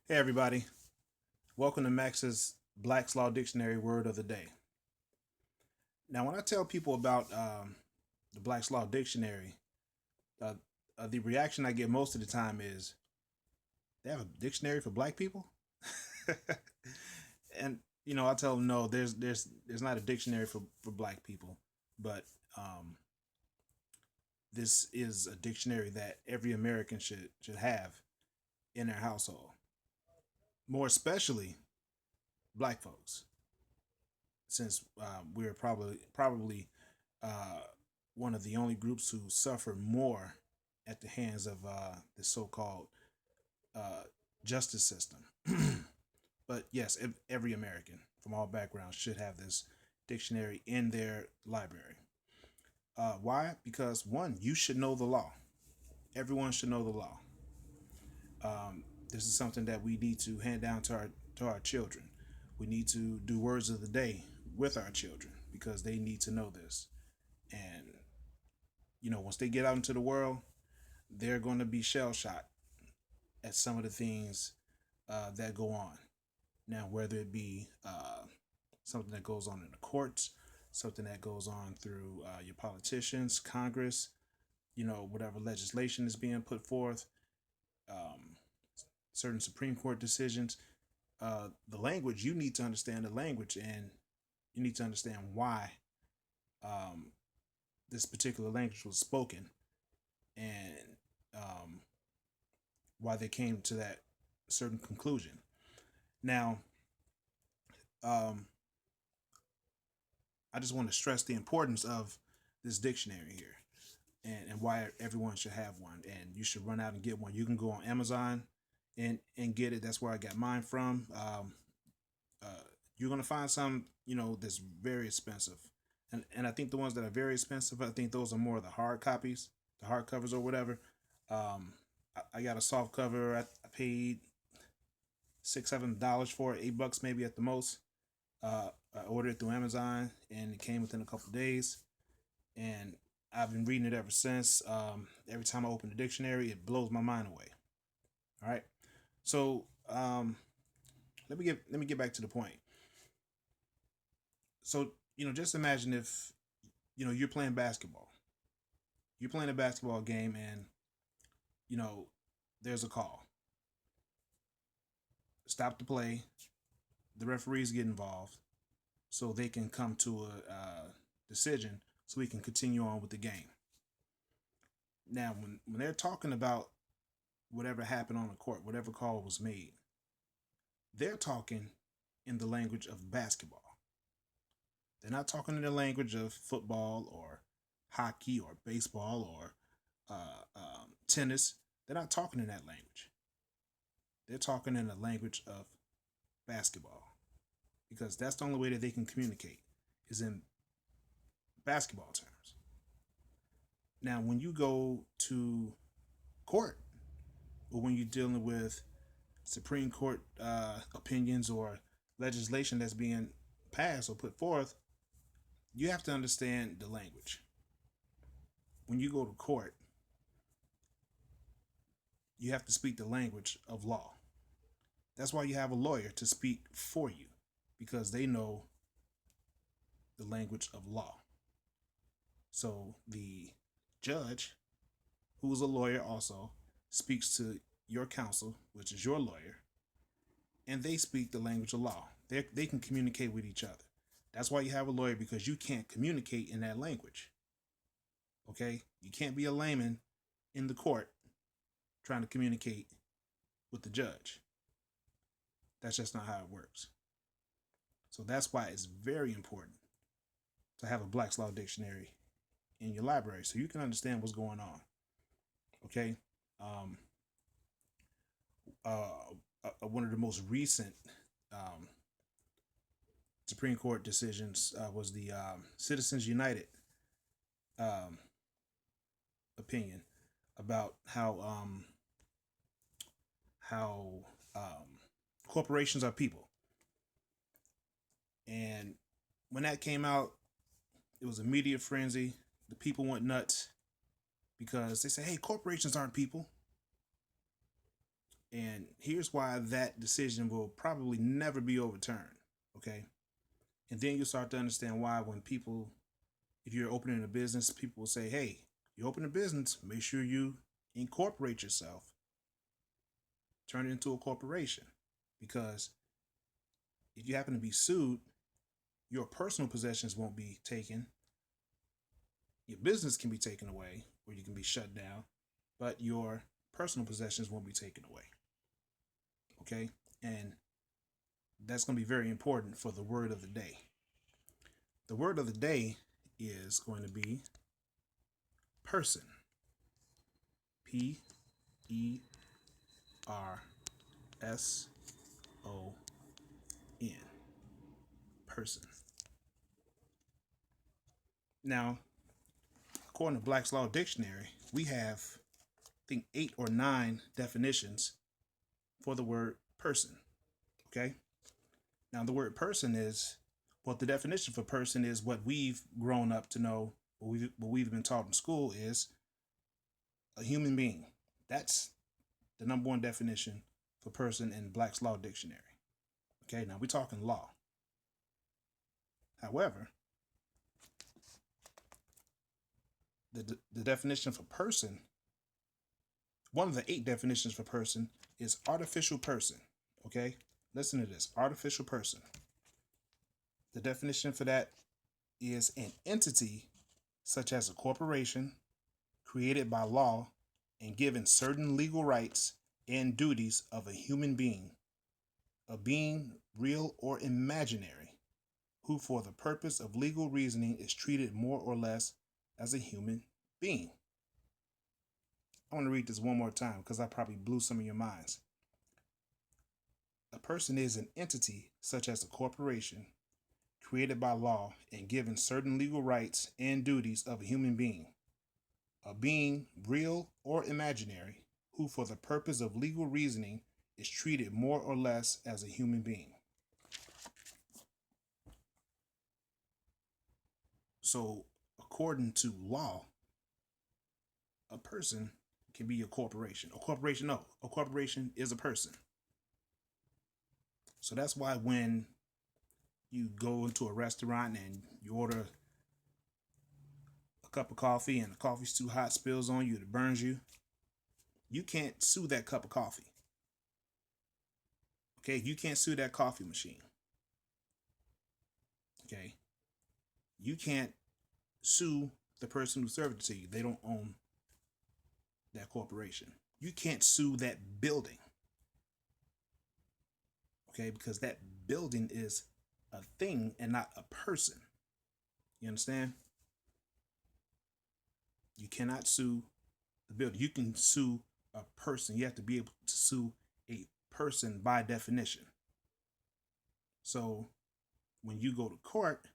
Hey everybody, welcome to Max's Black's Law Dictionary Word of the Day. Now, when I tell people about the Black's Law Dictionary, uh, the reaction I get most of the time is, "They have a dictionary for Black people," and I tell them no, there's not a dictionary for Black people, but um, this is a dictionary that every American should have in their household, more especially Black folks, since we're probably uh, one of the only groups who suffer more at the hands of the so-called uh, justice system. But yes, every American from all backgrounds should have this dictionary in their library. Why? Because one, you should know the law. Everyone should know the law. This is something that we need to hand down to our children. We need to do words of the day with our children because they need to know this. And once they get out into the world, they're going to be shell shocked at some of the things that go on. Now, whether it be something that goes on in the courts, something that goes on through your politicians, Congress, whatever legislation is being put forth, um, certain Supreme Court decisions, the language, you need to understand the language and you need to understand why um, this particular language was spoken and um, why they came to that certain conclusion. Now, um, I just want to stress the importance of this dictionary here and why everyone should have one. And you should run out and get one. You can go on Amazon and get it. That's where I got mine from. Uh, you're gonna find some, that's very expensive, and I think the ones that are very expensive, I think those are more of the hard copies, the hard covers or whatever. Um, I got a soft cover. I paid $6-7 for it, $8 maybe at the most. I ordered it through Amazon, and it came within a couple of days. And I've been reading it ever since. Every time I open the dictionary, it blows my mind away. All right, so let me get back to the point. So just imagine if you're playing basketball. You're playing a basketball game, and you know there's a call. Stop the play. The referees get involved so they can come to a decision so we can continue on with the game. Now, when they're talking about whatever happened on the court, whatever call was made, they're talking in the language of basketball. They're not talking in the language of football or hockey or baseball or tennis. They're not talking in that language. They're talking in the language of basketball because that's the only way that they can communicate is in basketball terms. Now, when you go to court or when you're dealing with Supreme Court opinions or legislation that's being passed or put forth, you have to understand the language. When you go to court, you have to speak the language of law. That's why you have a lawyer to speak for you because they know the language of law. So the judge, who is a lawyer also, speaks to your counsel, which is your lawyer, and they speak the language of law. They can communicate with each other. That's why you have a lawyer because you can't communicate in that language. Okay? You can't be a layman in the court trying to communicate with the judge. That's just not how it works. So that's why it's very important to have a Black's Law Dictionary in your library so you can understand what's going on. Okay? Um, one of the most recent um, Supreme Court decisions was the Citizens United um, opinion about how corporations are people. And when that came out, it was a media frenzy. The people went nuts because they said, "Hey, corporations aren't people." And here's why that decision will probably never be overturned. Okay. And then you start to understand why when people, if you're opening a business, people will say, hey, you open a business, make sure you incorporate yourself, turn it into a corporation. Because if you happen to be sued, your personal possessions won't be taken. Your business can be taken away or you can be shut down, but your personal possessions won't be taken away. Okay? And that's going to be very important for the word of the day. The word of the day is going to be person. Person. Person. Now, according to Black's Law Dictionary, we have, I think, 8 or 9 definitions for the word person. Okay? Now, the word person is, well, the definition for person is what we've grown up to know, what we've been taught in school is a human being. That's the number one definition for person in Black's Law Dictionary. Okay, now we're talking law. However, the definition for person, one of the 8 definitions for person is artificial person. Okay, listen to this, artificial person. The definition for that is an entity such as a corporation created by law and given certain legal rights and duties of a human being, a being real or imaginary, who for the purpose of legal reasoning is treated more or less as a human being. I want to read this one more time because I probably blew some of your minds. A person is an entity such as a corporation created by law and given certain legal rights and duties of a human being, a being real or imaginary, who for the purpose of legal reasoning is treated more or less as a human being. So, according to law, a person can be a corporation. A corporation is a person. So that's why when you go into a restaurant and you order a cup of coffee and the coffee's too hot, spills on you, it burns you, you can't sue that cup of coffee. Okay, you can't sue that coffee machine. Okay, you can't sue the person who served it to you. They don't own that corporation. You can't sue that building. Okay, because that building is a thing and not a person. You understand? You cannot sue the building. You can sue a person. You have to be able to sue a person by definition. So when you go to court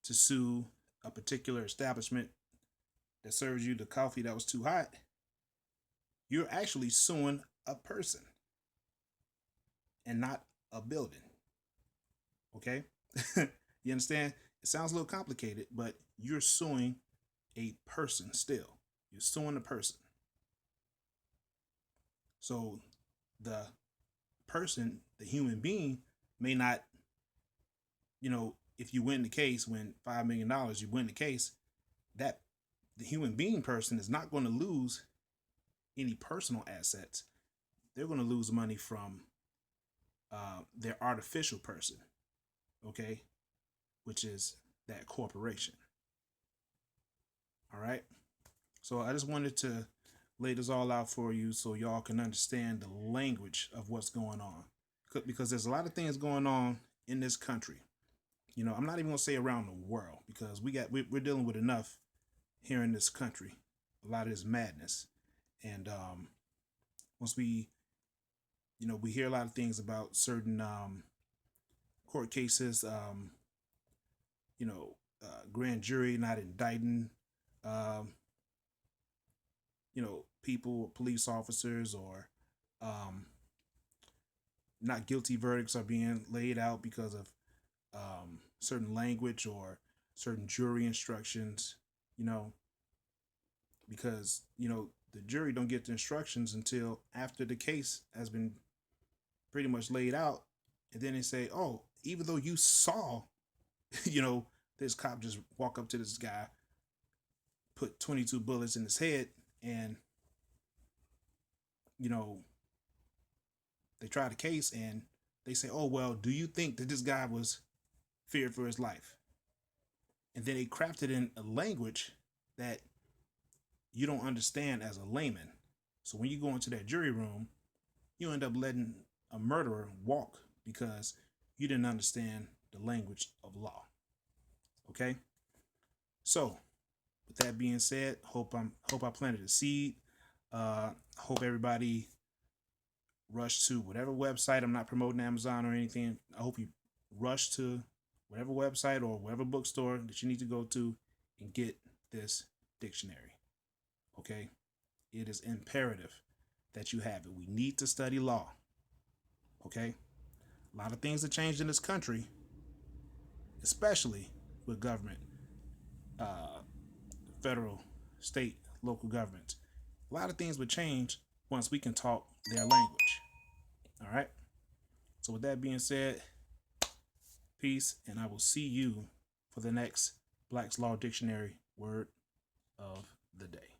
to sue a particular establishment that serves you the coffee that was too hot, you're actually suing a person and not a building. Okay? You understand? It sounds a little complicated, but you're suing a person still. You're suing a person. So the person, the human being, may not, if you win the case, win $5 million, you win the case, that the human being person is not going to lose any personal assets. They're going to lose money from their artificial person, okay, which is that corporation. All right. So I just wanted to lay this all out for you so y'all can understand the language of what's going on, because there's a lot of things going on in this country. I'm not even gonna say around the world, because we're dealing with enough here in this country, a lot of this madness. And once we hear a lot of things about certain court cases, grand jury not indicting, um, people, police officers, or not guilty verdicts are being laid out because of certain language or certain jury instructions, because the jury don't get the instructions until after the case has been pretty much laid out, and then they say, "Oh, even though you saw, you know, this cop just walk up to this guy, put 22 bullets in his head, and you know, they try the case and they say, oh well, do you think that this guy was feared for his life?" And then they craft it in a language that you don't understand as a layman. So when you go into that jury room, you end up letting a murderer walk because you didn't understand the language of law. Okay? So, with that being said, hope I planted a seed. Hope everybody rush to whatever website. I'm not promoting Amazon or anything. I hope you rush to whatever website or whatever bookstore that you need to go to and get this dictionary. Okay? It is imperative that you have it. We need to study law. Okay? A lot of things have changed in this country, especially with government, federal, state, local governments. A lot of things would change once we can talk their language. All right? So with that being said, peace, and I will see you for the next Black's Law Dictionary word of the day.